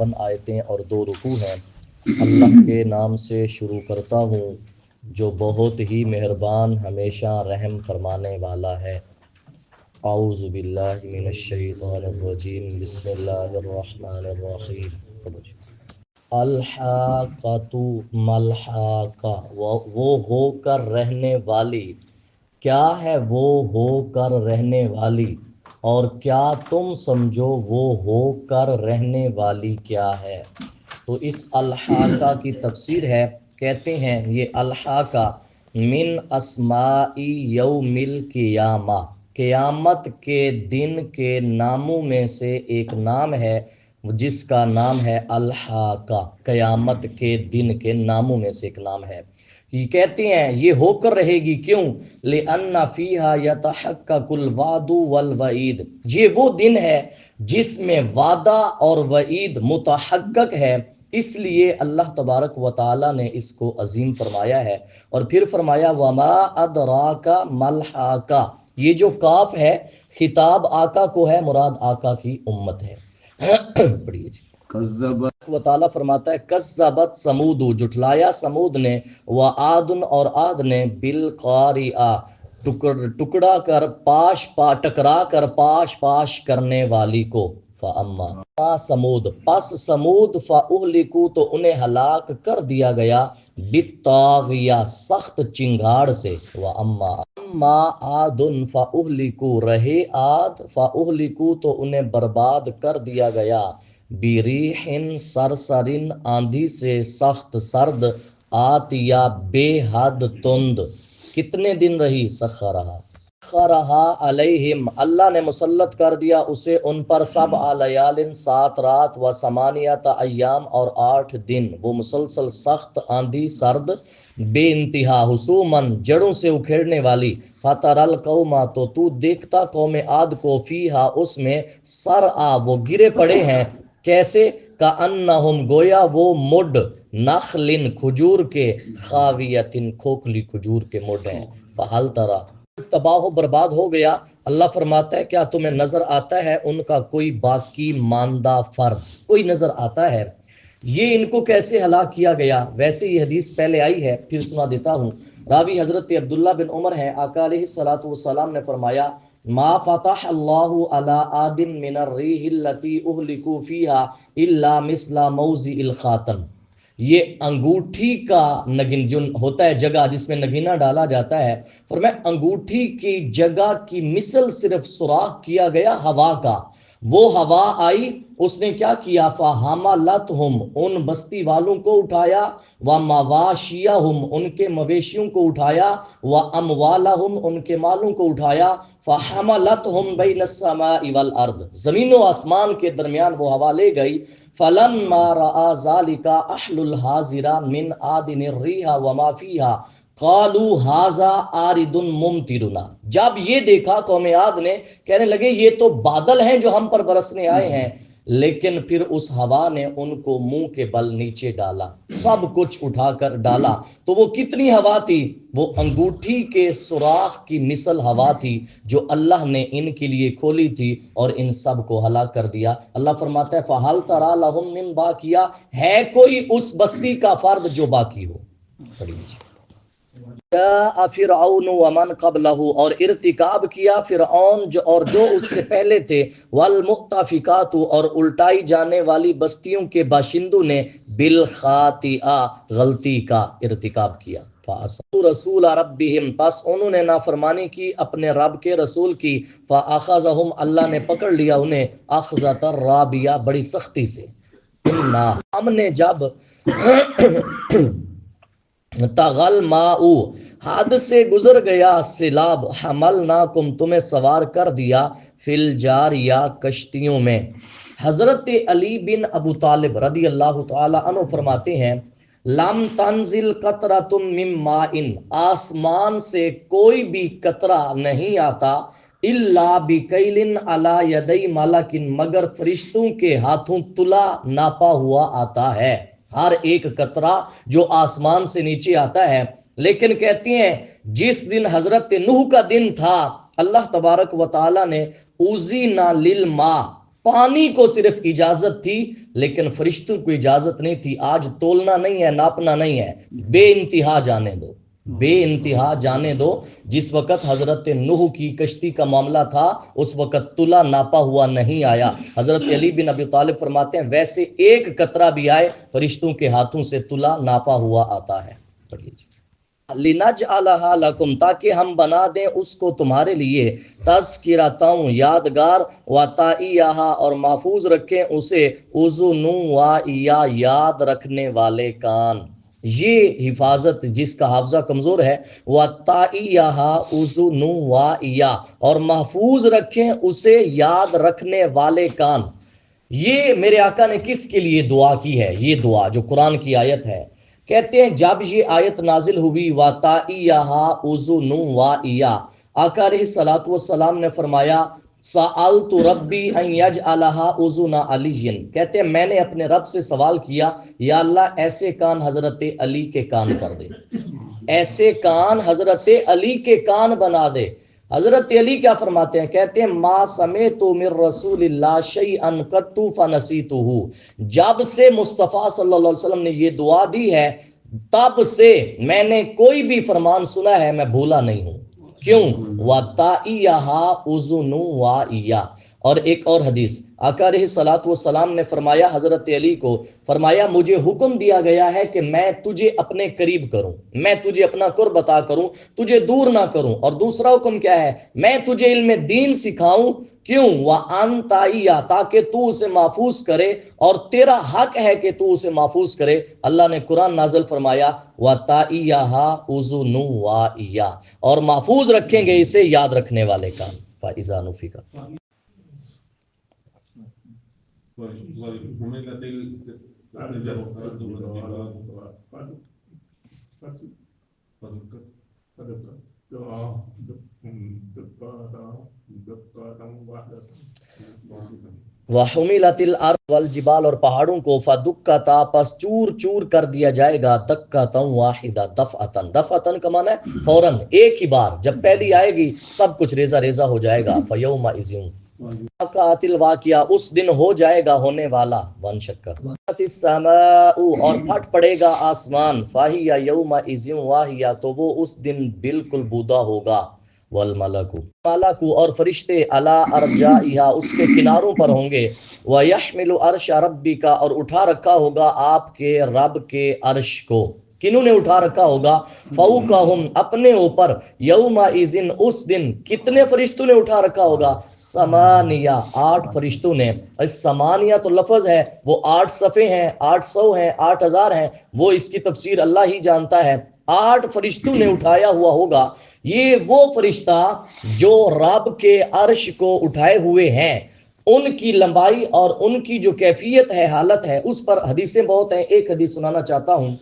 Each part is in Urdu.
52 آیتیں اور 2 رکوع ہیں۔ اللہ کے نام سے شروع کرتا ہوں جو بہت ہی مہربان ہمیشہ رحم فرمانے والا ہے۔ اعوذ باللہ من الشیطان الرجیم، بسم اللہ الرحمن الرحیم۔ الحاقۃ ملحاقہ، وہ ہو کر رہنے والی، کیا ہے وہ ہو کر رہنے والی، اور کیا تم سمجھو وہ ہو کر رہنے والی کیا ہے۔ تو اس الحاقہ کی تفسیر ہے، کہتے ہیں یہ الحاقہ من اسماء یوم القیامہ، قیامت کے دن کے ناموں میں سے ایک نام ہے جس کا نام ہے الحاقہ، قیامت کے دن کے ناموں میں سے ایک نام ہے۔ یہ کہتے ہیں یہ ہو کر رہے گی، کیوں؟ لِأَنَّ فِيهَا يَتَحَقَّقُ الْوَعْدُ وَالْوَعِيدُ، یہ وہ دن ہے جس میں وعدہ اور وعید متحقق ہے، اس لیے اللہ تبارک و تعالی نے اس کو عظیم فرمایا ہے۔ اور پھر فرمایا وَمَا أَدْرَاكَ مَا الْحَاقَّةُ، یہ جو کاف ہے خطاب آقا کو ہے، مراد آقا کی امت ہے۔ پڑھیے جی۔ و تعالیٰ فرماتا ہے کذبت سمود، جھٹلایا سمود نے، وعاد اور عاد نے، بالقاریہ ٹکڑا کر ٹکرا کر پاش کرنے والی کو، فاما سمود، پس سمود فاہلکوا، تو انہیں ہلاک کر دیا گیا، بالطاغیہ، سخت چنگاڑ سے، واما عاد فاہلکوا، رہے عاد فاہلکوا، تو انہیں برباد کر دیا گیا، بریح سرسرن، آندھی سے سخت سرد، آتیا، بے حد تند، کتنے دن رہی؟ سخرہا علیہم، اللہ نے مسلط کر دیا اسے ان پر، 7 لیال، 7 رات، و 8 ایام، اور 8 دن، وہ مسلسل سخت آندھی سرد بے انتہا، حسوماً، جڑوں سے اکھیڑنے والی، فتر القوم، تو دیکھتا قوم عاد کو، فیہا، اس میں، سرعا، وہ گرے پڑے ہیں، کیسے؟ کأنہم، گویا وہ مڈ، نخل، کھجور کے، خاویتن، کھوکھلی کھجور کے مڈ ہیں، فہل ترا، تباہ و برباد ہو گیا۔ اللہ فرماتا ہے کیا تمہیں نظر آتا ہے ان کا کوئی باقی ماندہ فرد؟ کوئی نظر آتا ہے؟ یہ ان کو کیسے ہلاک کیا گیا؟ ویسے یہ حدیث پہلے آئی ہے، پھر سنا دیتا ہوں۔ راوی حضرت عبداللہ بن عمر ہیں، آقا علیہ الصلوۃ والسلام نے فرمایا ما فتح اللہ علی عاد من الریح التي اہلکوا فیہا الا مثل موضع الخاتم، یہ انگوٹھی کا نگین جو ہوتا ہے جگہ جس میں نگینہ ڈالا جاتا ہے، فرمایا انگوٹھی کی جگہ کی مثل صرف سوراخ کیا گیا ہوا کا، وہ ہوا آئی، اس نے کیا کیا؟ فحملتہم، ان بستی والوں کو اٹھایا، ومواشیہم، ان کے مویشیوں کو اٹھایا، واموالہم، ان کے مالوں کو اٹھایا، فحملتہم بین السماء والارض، زمین و آسمان کے درمیان وہ ہوا لے گئی، فلما رأى ذلك اہل الحاضرہ من عادن الریح وما فیہا قالوا ھذا عارض ممطرنا، جب یہ دیکھا قوم عاد نے، کہنے لگے یہ تو بادل ہیں جو ہم پر برسنے آئے ہیں، لیکن پھر اس ہوا نے ان کو منہ کے بل نیچے ڈالا، سب کچھ اٹھا کر ڈالا، تو وہ کتنی ہوا تھی؟ وہ انگوٹھی کے سوراخ کی مثل ہوا تھی جو اللہ نے ان کے لیے کھولی تھی اور ان سب کو ہلاک کر دیا۔ اللہ فرماتا ہے فَهَلْ تَرَى لَهُم مِّن بَاقِیَةٍ، ہے کوئی اس بستی کا فرد جو باقی ہو؟ پڑھیے۔ جاء فرعون ومن قبلہ، اور ارتکاب کیا فرعون اور جو اس سے پہلے تھے، والمؤتفکات، اور الٹائی جانے والی بستیوں کے باشندوں نے، بالخاطئہ، غلطی کا ارتکاب کیا، فعصوا رسول ربہم، پس انہوں نے نافرمانی کی اپنے رب کے رسول کی، فاخذہم، اللہ نے پکڑ لیا انہیں، اخذۃ رابیہ، بڑی سختی سے، ہم نے جب تغل ماؤ، حد سے گزر گیا سیلاب، حملناکم، تمہیں سوار کر دیا، فی الجاریہ، کشتیوں میں۔ حضرت علی بن ابو طالب رضی اللہ تعالی عنہ فرماتے ہیں لم تنزل قطرۃ من ماء، آسمان سے کوئی بھی قطرہ نہیں آتا، الا بکیل علی یدی ملک، مگر فرشتوں کے ہاتھوں تلا ناپا ہوا آتا ہے، ہر ایک قطرہ جو آسمان سے نیچے آتا ہے۔ لیکن کہتی ہیں جس دن حضرت نوح کا دن تھا، اللہ تبارک و تعالی نے اوذینا للماء، پانی کو صرف اجازت تھی لیکن فرشتوں کو اجازت نہیں تھی. آج تولنا نہیں ہے، ناپنا نہیں ہے، بے انتہا جانے دو، بے انتہا جانے دو. جس وقت حضرت نوح کی کشتی کا معاملہ تھا اس وقت تلا ناپا ہوا نہیں آیا. حضرت علی بن ابی طالب فرماتے ہیں ویسے ایک قطرہ بھی آئے فرشتوں کے ہاتھوں سے تلا ناپا ہوا آتا ہے. پڑھیے جی. لِنَجْعَلَهَا لَكُمْ تاکہ ہم بنا دیں اس کو تمہارے لیے تذکرۃ یادگار وَتَعِیَّہَا اور محفوظ رکھیں اسے اذن وَإِیَّا یاد رکھنے والے کان. یہ حفاظت جس کا حافظہ کمزور ہے وَتَعِیَّہَا اذن وَإِیَّا اور محفوظ رکھیں اسے یاد رکھنے والے کان. یہ میرے آقا نے کس کے لیے دعا کی ہے؟ یہ دعا جو قرآن کی آیت ہے، کہتے ہیں جب یہ آیت نازل ہوئی وَتَعِیَّہَا اذن وَإِیَّا، آقا علیہ الصلوۃ والسلام نے فرمایا سألت ربی ان یجعلها اذن علی، کہتے ہیں میں نے اپنے رب سے سوال کیا یا اللہ ایسے کان حضرت علی کے کان کر دے، ایسے کان حضرت علی کے کان بنا دے. حضرت علی کیا فرماتے ہیں؟ کہتے ہیں ما سمعت من رسول اللہ شیئا قط فنسیتہ، جب سے مصطفیٰ صلی اللہ علیہ وسلم نے یہ دعا دی ہے تب سے میں نے کوئی بھی فرمان سنا ہے میں بھولا نہیں ہوں. کیوں؟ وَتَعِیَّهَا اذن وَإِیَّا. اور ایک اور حدیث آقا علیہ الصلوۃ والسلام نے فرمایا حضرت علی کو، فرمایا مجھے حکم دیا گیا ہے کہ میں تجھے اپنے قریب کروں، میں تجھے اپنا قرب عطا کروں، تجھے دور نہ کروں. اور دوسرا حکم کیا ہے؟ میں تجھے علم دین سکھاؤں. کیوں؟ وَأَن تَعِیَّ تاکہ تو اسے محفوظ کرے اور تیرا حق ہے کہ تو اسے محفوظ کرے. اللہ نے قرآن نازل فرمایا وَتَعِیَّهَا اذن وَإِیَّا اور محفوظ رکھیں گے اسے یاد رکھنے والے کا. فَإِذَا نُفِخَ وَحُمِلَتِ الْأَرْضُ وَالْجِبَالُ اور پہاڑوں کو فَدُكَّتَا پس چور چور کر دیا جائے گا دَكَّةً وَاحِدَةً دَفْعَةً. دَفْعَةً کا معنی ہے فوراً، ایک ہی بار، جب پہلی آئے گی سب کچھ ریزہ ریزہ ہو جائے گا. فَيَوْمَئِذٍ وَقَعَتِ الْوَاقِعَةُ اس دن ہو جائے گا ہونے والا. وَانشَقَّتِ السَّمَاءُ اور پھٹ پڑے گا آسمان. فَهِيَ يَوْمَئِذٍ وَاهِيَةٌ تو وہ اس دن بالکل بودا ہوگا. والملک اور فرشتے علی ارجائہا اس کے کناروں پر ہوں گے. وَيَحْمِلُ عَرْشَ رَبِّكَ اور اٹھا رکھا ہوگا آپ کے رب کے عرش کو. کنہوں نے اٹھا رکھا ہوگا؟ فوقہم اپنے اوپر. یومئذ اس دن کتنے فرشتوں نے اٹھا رکھا ہوگا؟ سمانیہ 8 فرشتوں نے. اس سمانیہ تو لفظ ہے، وہ 8 صفحے ہیں، 800 ہیں، 8000 ہیں، وہ اس کی تفسیر اللہ ہی جانتا ہے. 8 فرشتوں نے اٹھایا ہوا ہوگا. یہ وہ فرشتہ جو رب کے عرش کو اٹھائے ہوئے ہیں، ان کی لمبائی اور ان کی جو کیفیت ہے، حالت ہے، اس پر حدیثیں بہت ہیں. ایک حدیث سنانا چاہتا ہوں.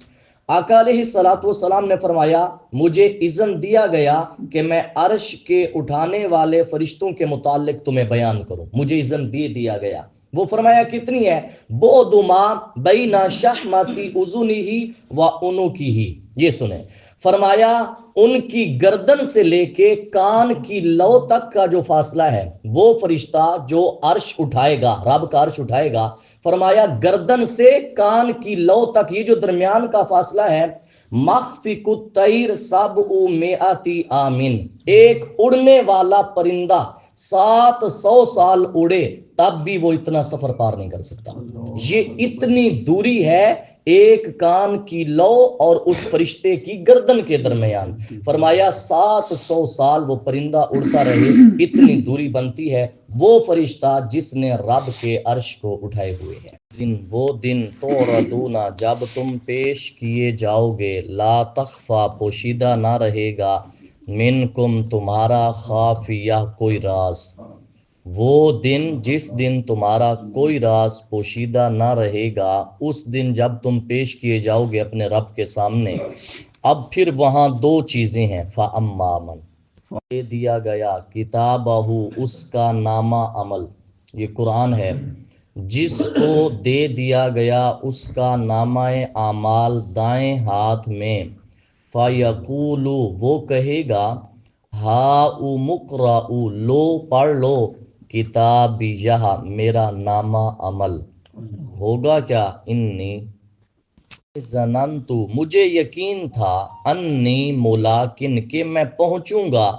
آقا علیہ الصلوۃ والسلام نے فرمایا مجھے اذن دیا گیا کہ میں عرش کے اٹھانے والے فرشتوں کے متعلق تمہیں بیان کروں. مجھے اذن دیا گیا. وہ فرمایا کتنی ہے؟ بعد ما بین شحمتی اذنہ و عنقہ. یہ سنیں، فرمایا ان کی گردن سے لے کے کان کی لو تک کا جو فاصلہ ہے، وہ فرشتہ جو عرش اٹھائے گا، رب کا عرش اٹھائے گا، فرمایا گردن سے کان کی لو تک یہ جو درمیان کا فاصلہ ہے، مخفق الطیر 700 عامن ایک اڑنے والا پرندہ 700 سال اڑے تب بھی وہ اتنا سفر پار نہیں کر سکتا. یہ اتنی دوری ہے ایک کان کی لو اور اس فرشتے کی گردن کے درمیان. فرمایا 700 سال وہ پرندہ اڑتا رہے، اتنی دوری بنتی ہے. وہ فرشتہ جس نے رب کے عرش کو اٹھائے ہوئے ہیں. وہ دن توردون جب تم پیش کیے جاؤ گے، لا تخفا پوشیدہ نہ رہے گا، منکم تمہارا خافیہ کوئی راز. وہ دن جس دن تمہارا کوئی راز پوشیدہ نہ رہے گا، اس دن جب تم پیش کیے جاؤ گے اپنے رب کے سامنے. اب پھر وہاں 2 چیزیں ہیں. فَأَمَّا مَنْ دے دیا گیا کتابہ اس کا نامہ عمل. یہ قرآن ہے. جس کو دے دیا گیا اس کا نامہ اعمال دائیں ہاتھ میں. فَيَقُولُ وہ کہے گا ہاؤم اقرءوا لو پڑھ لو کتابیہ میرا نامہ عمل ہوگا کیا، انی ظننت مجھے یقین تھا، انی ملاقن کہ میں پہنچوں گا،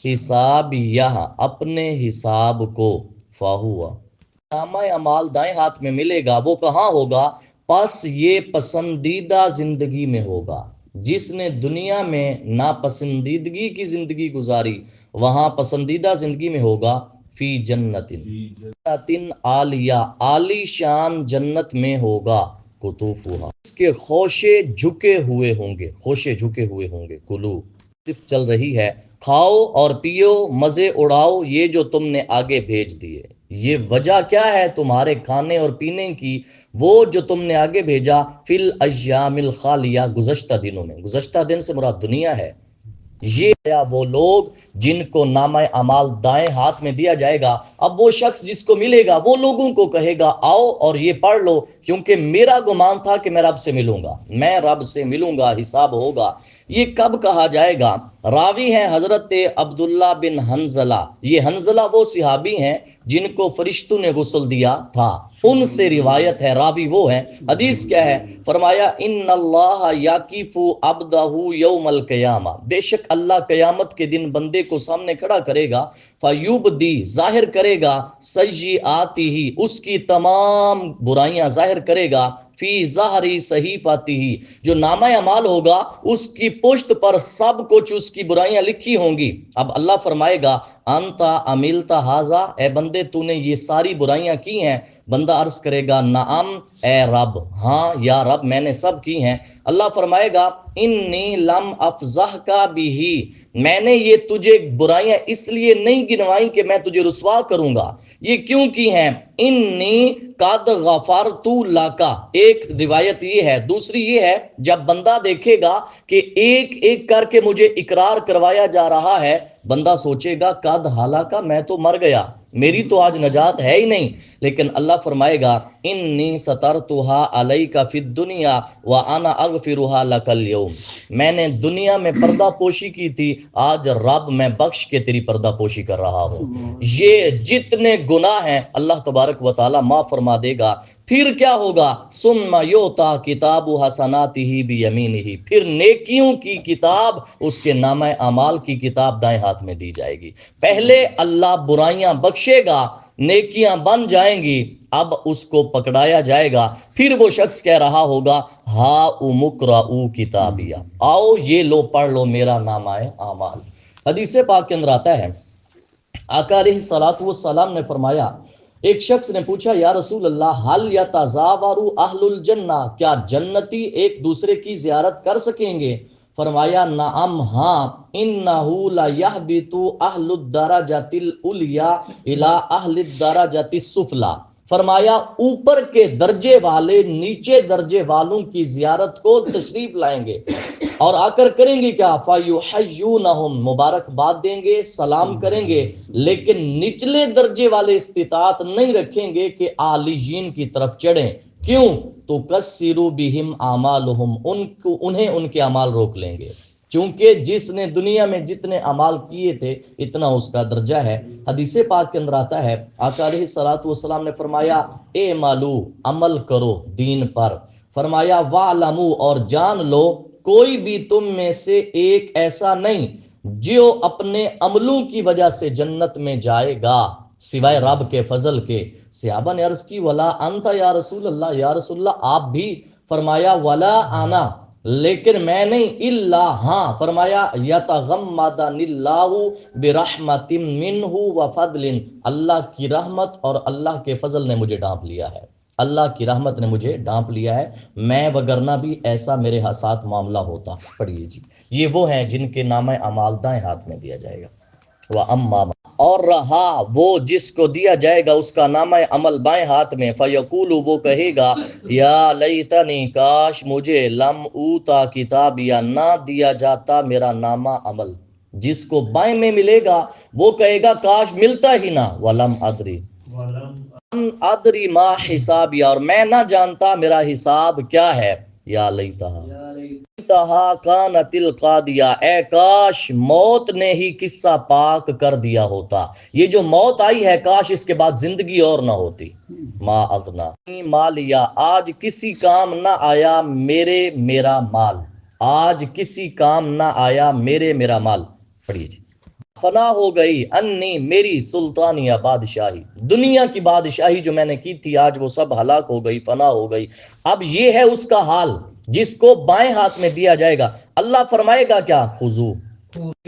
حسابیہ اپنے حساب کو، فہوا نامہ اعمال دائیں ہاتھ میں ملے گا، وہ کہاں ہوگا، پس یہ پسندیدہ زندگی میں ہوگا، جس نے دنیا میں ناپسندیدگی کی زندگی گزاری وہاں پسندیدہ زندگی میں ہوگا، فی جنتن عالیہ عالی شان جنت میں ہوگا، قطوفہا اس کے خوشے جھکے ہوئے ہوں گے، خوشے جھکے ہوئے ہوں گے، کلو صرف چل رہی ہے، کھاؤ اور پیو مزے اڑاؤ یہ جو تم نے آگے بھیج دیے، یہ وجہ کیا ہے تمہارے کھانے اور پینے کی، وہ جو تم نے آگے بھیجا، فی الایام الخالیہ گزشتہ دنوں میں، گزشتہ دن سے مراد دنیا ہے، یہ وہ لوگ جن کو نامہ اعمال دائیں ہاتھ میں دیا جائے گا، اب وہ شخص جس کو ملے گا وہ لوگوں کو کہے گا آؤ اور یہ پڑھ لو، کیونکہ میرا گمان تھا کہ میں رب سے ملوں گا، میں رب سے ملوں گا، حساب ہوگا۔ یہ کب کہا جائے گا؟ راوی ہیں حضرت عبداللہ بن حنزلہ، یہ حنزلہ وہ صحابی ہیں جن کو فرشتوں نے غسل دیا تھا، ان سے روایت ہے، راوی وہ ہیں۔ حدیث کیا ہے؟ فرمایا ان اللہ یاکیف عبدہ یوم القیامہ، بے شک اللہ قیامت کے دن بندے کو سامنے کھڑا کرے گا، فیوبدی ظاہر کرے گا، سیئاتی ہی اس کی تمام برائیاں ظاہر کرے گا، فی ظہری صحیفاتی ہی جو نامہ اعمال ہوگا اس کی پشت پر سب کچھ اس کی برائیاں لکھی ہوں گی۔ اب اللہ فرمائے گا انتا عملتا ھذا، اے بندے تو نے یہ ساری برائیاں کی ہیں؟ بندہ عرض کرے گا نعم اے رب، ہاں یا رب میں نے سب کی ہیں۔ اللہ فرمائے گا انی لم افضحک بہ، میں نے یہ تجھے برائیاں اس لیے نہیں گنوائیں کہ میں تجھے رسوا کروں گا، یہ کیوں کی ہیں؟ انی قد غفرت لک، ایک روایت یہ ہے، دوسری یہ ہے جب بندہ دیکھے گا کہ ایک ایک کر کے مجھے اقرار کروایا جا رہا ہے، بندہ سوچے گا قد ہلاکا، میں تو مر گیا، میری تو آج نجات ہے ہی نہیں، لیکن اللہ فرمائے گا انی سترتھا علیک فی الدنیا وانا اغفرھا لک اليوم، میں نے دنیا میں پردہ پوشی کی تھی، آج رب میں بخش کے تیری پردہ پوشی کر رہا ہوں۔ یہ جتنے گناہ ہیں اللہ تبارک و تعالی معاف فرما دے گا۔ پھر کیا ہوگا؟ ثم یؤتی کتاب حسناتہ بیمینہ، پھر نیکیوں کی کتاب اس کے نامہ اعمال کی کتاب دائیں ہاتھ میں دی جائے گی۔ پہلے اللہ برائیاں بخشے گا، نیکیاں بن جائیں گی، اب اس کو پکڑایا جائے گا، پھر وہ شخص کہہ رہا ہوگا ہا اقرؤ کتابیہ، آؤ یہ لو پڑھ لو میرا نامہ اعمال۔ حدیث پاک کے اندر آتا ہے آقا علیہ الصلوۃ والسلام نے فرمایا، ایک شخص نے پوچھا یا رسول اللہ حل یتزاور اہل الجنہ، کیا جنتی ایک دوسرے کی زیارت کر سکیں گے؟ فرمایا نعم ہاں، انہ لیہبط اہل الدرجۃ العلیٰ الی اہل الدرجۃ السفلی، فرمایا اوپر کے درجے والے نیچے درجے والوں کی زیارت کو تشریف لائیں گے اور آ کر کریں گے کیا؟ فَيُحَيُّونَهُمْ، مبارکباد دیں گے، سلام کریں گے، لیکن نچلے درجے والے استطاعت نہیں رکھیں گے کہ عالیین کی طرف چڑھیں، کیوں؟ تُكَسِّرُ بِهِمْ أَعْمَالُهُمْ، انہیں ان کے اعمال روک لیں گے، چونکہ جس نے دنیا میں جتنے اعمال کیے تھے اتنا اس کا درجہ ہے۔ حدیث پاک کے اندر آتا ہے آقا علیہ الصلوۃ والسلام نے فرمایا اعملوا، عمل کرو دین پر، فرمایا وَاعْلَمُوا، اور جان لو کوئی بھی تم میں سے ایک ایسا نہیں جو اپنے عملوں کی وجہ سے جنت میں جائے گا سوائے رب کے فضل کے۔ صحابہ نے عرض کی ولا انت یا رسول اللہ، یا رسول اللہ آپ بھی؟ فرمایا ولا انا، لیکن میں نہیں، الا ہاں، فرمایا یتغمدنی اللہ برحمت منہ وفضل، اللہ کی رحمت اور اللہ کے فضل نے مجھے ڈھانپ لیا ہے، اللہ کی رحمت نے مجھے ڈھانپ لیا ہے، میں وگرنہ بھی ایسا میرے ساتھ معاملہ ہوتا۔ پڑھیے جی، یہ وہ ہیں جن کے نامہ اعمال دائیں ہاتھ میں دیا جائے گا۔ وَأَمَّا، اور رہا وہ جس کو دیا جائے گا اس کا نامہ عمل بائیں ہاتھ میں، فَيَقُولُ، وہ کہے گا یا لیتنی، کاش مجھے لم اوتا کتابیہ، نہ دیا جاتا میرا نامہ عمل۔ جس کو بائیں میں ملے گا وہ کہے گا کاش ملتا ہی نہ، وَلَمْ أَدْرِ، ادری ما حسابیہ، اور میں نہ جانتا میرا حساب کیا ہے، یا لیتہا، تہا کانت القادیہ، اے کاش موت نے ہی قصہ پاک کر دیا ہوتا، یہ جو موت آئی ہے کاش اس کے بعد زندگی اور نہ ہوتی۔ ما اغنا مالیا، آج کسی کام نہ آیا میرا مال، آج کسی کام نہ آیا میرا مال۔ پڑھیے جی۔ فنا ہو گئی انی، میری سلطانیہ بادشاہی، دنیا کی بادشاہی جو میں نے کی تھی آج وہ سب ہلاک ہو گئی، فنا ہو گئی۔ اب یہ ہے اس کا حال جس کو بائیں ہاتھ میں دیا جائے گا، اللہ فرمائے گا کیا؟ خذو،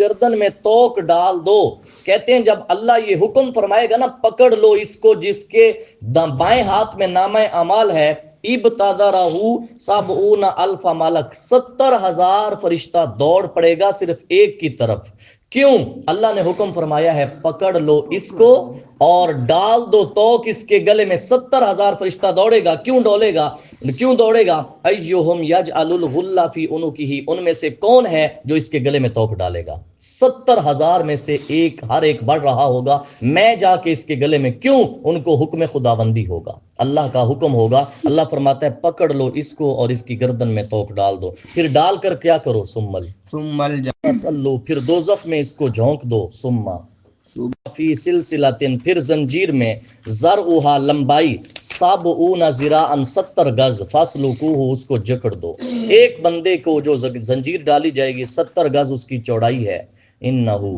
گردن میں توک ڈال دو۔ کہتے ہیں جب اللہ یہ حکم فرمائے گا نا، پکڑ لو اس کو جس کے بائیں ہاتھ میں نامہ اعمال ہے، ابتدرہ سبعون الف ملک، 70,000 فرشتہ دوڑ پڑے گا صرف ایک کی طرف۔ کیوں؟ اللہ نے حکم فرمایا ہے پکڑ لو اس کو اور ڈال دو توک اس کے گلے میں۔ 70,000 فرشتہ دوڑے گا۔ کیوں دوڑے گا؟ ایہم یجعل الغلہ فی عنقہ، ان میں سے کون ہے جو اس کے گلے میں توک ڈالے گا؟ 70,000 میں سے ایک، ہر ایک بڑھ رہا ہوگا میں جا کے اس کے گلے میں۔ کیوں؟ ان کو حکم خداوندی ہوگا، اللہ کا حکم ہوگا۔ اللہ فرماتا ہے پکڑ لو اس کو اور اس کی گردن میں توک ڈال دو۔ پھر ڈال کر کیا کرو؟ پھر دوزخ میں اس کو جھونک دو۔ فی سلسلۃ، پھر زنجیر میں، ذرعھا لمبائی، 70 ذراعا 70 گز، فاسلکوہ اس کو جکڑ دو۔ ایک بندے کو جو زنجیر ڈالی جائے گی 70 گز اس کی چوڑائی ہے۔ انہو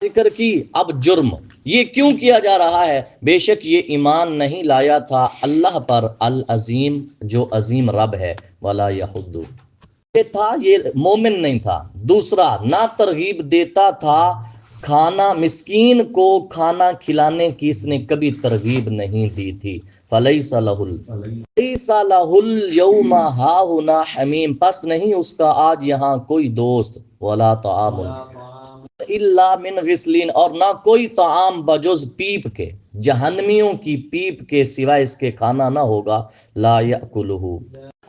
ذکر کی اب جرم یہ کیوں کیا جا رہا ہے؟ بے شک یہ ایمان نہیں لایا تھا اللہ پر، العظیم جو عظیم رب ہے، ولا یحض، یہ تھا یہ مومن نہیں تھا۔ دوسرا، نہ ترغیب دیتا تھا کھانا، مسکین کو کھانا کھلانے کی اس نے کبھی ترغیب نہیں دی تھی۔ فلیس لہ اليوم ہاہنا حمیم، پس نہیں اس کا آج یہاں کوئی دوست، ولا طعام الا من غسلین، اور نہ کوئی طعام بجز پیپ کے، جہنمیوں کی پیپ کے سوائے اس کے کھانا نہ ہوگا۔ لا یأکلہ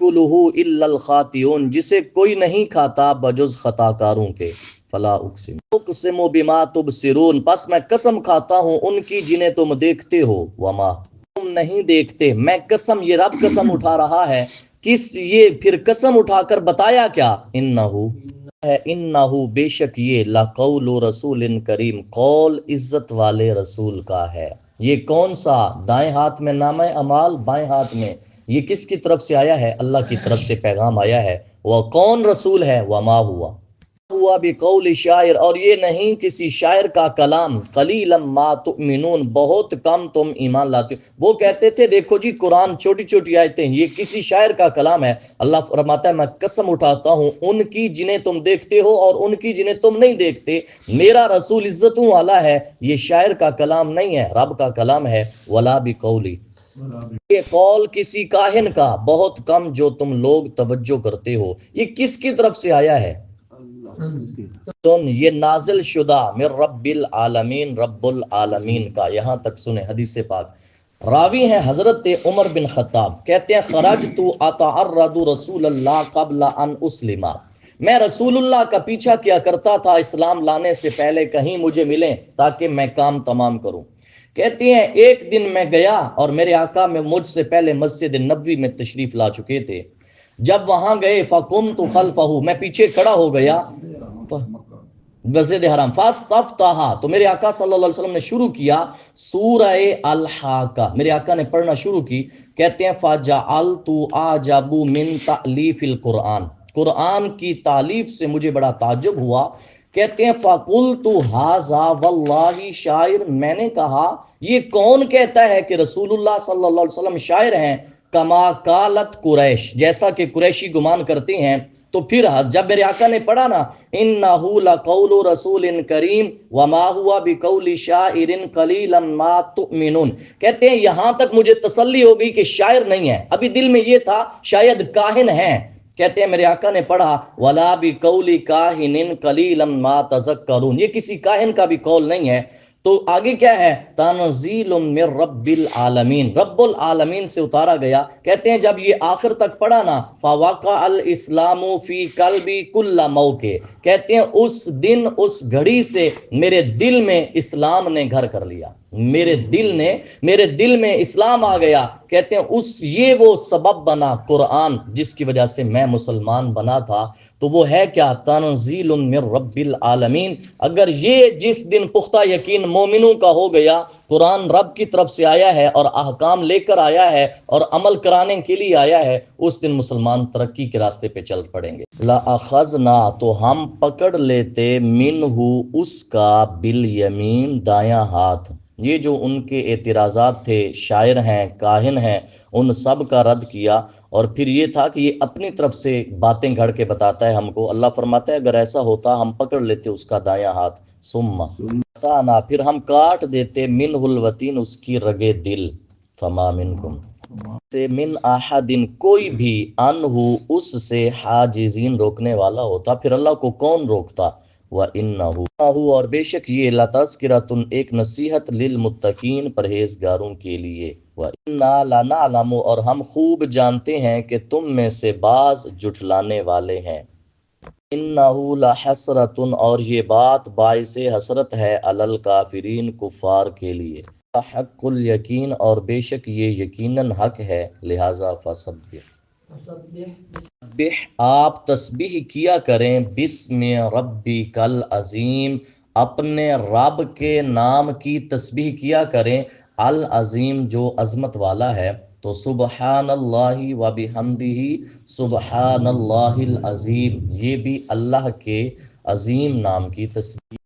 الا الخاطئون، جسے کوئی نہیں کھاتا بجز خطا کاروں کے۔ فلا اقسم بما تبصرون، پس میں قسم کھاتا ہوں ان کی جنہیں تم دیکھتے ہو، وما تم نہیں دیکھتے۔ میں قسم، یہ رب قسم اٹھا رہا ہے، یہ پھر قسم اٹھا کر بتایا کیا؟ انہو بے شک یہ، لقول رسول کریم، قول عزت والے رسول کا ہے۔ یہ کون سا؟ دائیں ہاتھ میں نامہ اعمال، بائیں ہاتھ میں، یہ کس کی طرف سے آیا ہے؟ اللہ کی طرف سے پیغام آیا ہے۔ وہ کون رسول ہے؟ وما ہوا بقول شاعر، اور یہ نہیں کسی شاعر کا کلام، قلیلا ما تؤمنون، بہت کم تم ایمان لاتے ہو۔ وہ کہتے تھے دیکھو جی قرآن چھوٹی چھوٹی آیتیں، یہ کسی شاعر کا کلام ہے۔ اللہ فرماتا ہے میں قسم اٹھاتا ہوں ان کی جنہیں تم دیکھتے ہو اور ان کی جنہیں تم نہیں دیکھتے، میرا رسول عزتوں والا ہے، یہ شاعر کا کلام نہیں ہے، رب کا کلام ہے۔ ولا بقولی، یہ قول کسی کاہن کا، بہت کم جو تم لوگ توجہ کرتے ہو۔ یہ کس کی طرف سے آیا ہے؟ یہ نازل شدہ من رب العالمین، رب العالمین کا۔ یہاں تک سنیں حدیث پاک، راوی ہیں حضرت عمر بن خطاب، کہتے ہیں خرجت اتعرض رسول اللہ قبل ان اسلم، میں رسول اللہ کا پیچھا کیا کرتا تھا اسلام لانے سے پہلے کہیں مجھے ملیں تاکہ میں کام تمام کروں۔ کہتے ہیں ایک دن میں گیا اور میرے آقا میں مجھ سے پہلے مسجد نبوی میں تشریف لا چکے تھے۔ جب وہاں گئے فقمت خلفہ، میں پیچھے کھڑا ہو گیا مسجد حرام، فاستفتح، تو میرے آقا صلی اللہ علیہ وسلم نے شروع کیا سورہ الحاقہ، میرے آقا نے پڑھنا شروع کی۔ کہتے ہیں فجعلت اعجب من تألیف القرآن، قرآن کی تالیف سے مجھے بڑا تعجب ہوا۔ کہتے ہیں فقلت ھذا واللہ شاعر، میں نے کہا یہ کون کہتا ہے کہ رسول اللہ صلی اللہ علیہ وسلم شاعر ہیں؟ کما قالت قریش، جیسا کہ قریشی گمان کرتے ہیں۔ تو پھر جب میرے آقا نے پڑھا نا انہ لقول رسول کریم وما ہوا بقول شاعر قلیلا ما تؤمنون، کہتے ہیں یہاں تک مجھے تسلی ہو گئی کہ شاعر نہیں ہے، ابھی دل میں یہ تھا شاید کاہن ہیں۔ کہتے ہیں میرے آقا نے پڑھا ولا بقول کاہن قلیلا ما تذکرون، یہ کسی کاہن کا بھی قول نہیں ہے۔ تو آگے کیا ہے؟ تنزیل من رب العالمین، رب العالمین سے اتارا گیا۔ کہتے ہیں جب یہ آخر تک پڑھا نا فوقع الاسلام فی قلبی کل موقع، کہتے ہیں اس دن اس گھڑی سے میرے دل میں اسلام نے گھر کر لیا۔ میرے دل میں اسلام آ گیا. کہتے ہیں یہ وہ سبب بنا قرآن جس کی وجہ سے میں مسلمان بنا تھا. تو وہ ہے کیا؟ تنزیل من رب العالمین. اگر یہ جس دن پختہ یقین مومنوں کا ہو گیا، قرآن رب کی طرف سے آیا ہے اور احکام لے کر آیا ہے اور عمل کرانے کے لیے آیا ہے، اس دن مسلمان ترقی کے راستے پہ چل پڑیں گے. لَأَخَذْنَا، تو ہم پکڑ لیتے، منہ اس کا، بالیمین دایاں ہاتھ. یہ جو ان کے اعتراضات تھے، شاعر ہیں، کاہن ہیں، ان سب کا رد کیا. اور پھر یہ تھا کہ یہ اپنی طرف سے باتیں گھڑ کے بتاتا ہے ہم کو. اللہ فرماتا ہے اگر ایسا ہوتا ہم پکڑ لیتے اس کا دایاں ہاتھ. ثم قطعنا، پھر ہم کاٹ دیتے، منہ الوتین، اس کی رگے دل. فما منکم، سے من احدن، کوئی بھی، انہو، اس سے، حاجزین، روکنے والا ہوتا. پھر اللہ کو کون روکتا؟ وَإِنَّهُ، اور بے شک یہ، لَتَذْکِرَةٌ، ایک نصیحت، للمتقین، پرہیزگاروں کے لیے. وَإِنَّا لَنَعْلَمُ، اور ہم خوب جانتے ہیں کہ تم میں سے بعض جھٹلانے والے ہیں. إِنَّهُ لَحَسْرَةٌ، اور یہ بات باعث حسرت ہے، علی الکافرین، کفار کے لیے. حق الیقین، اور بے شک یہ یقیناً حق ہے، لہذا فسبح، آپ تسبیح کیا کریں، بسم ربک العظیم، اپنے رب کے نام کی تسبیح کیا کریں، العظیم، جو عظمت والا ہے. تو سبحان اللہ و بحمدہ، سبحان اللہ العظیم، یہ بھی اللہ کے عظیم نام کی تسبیح.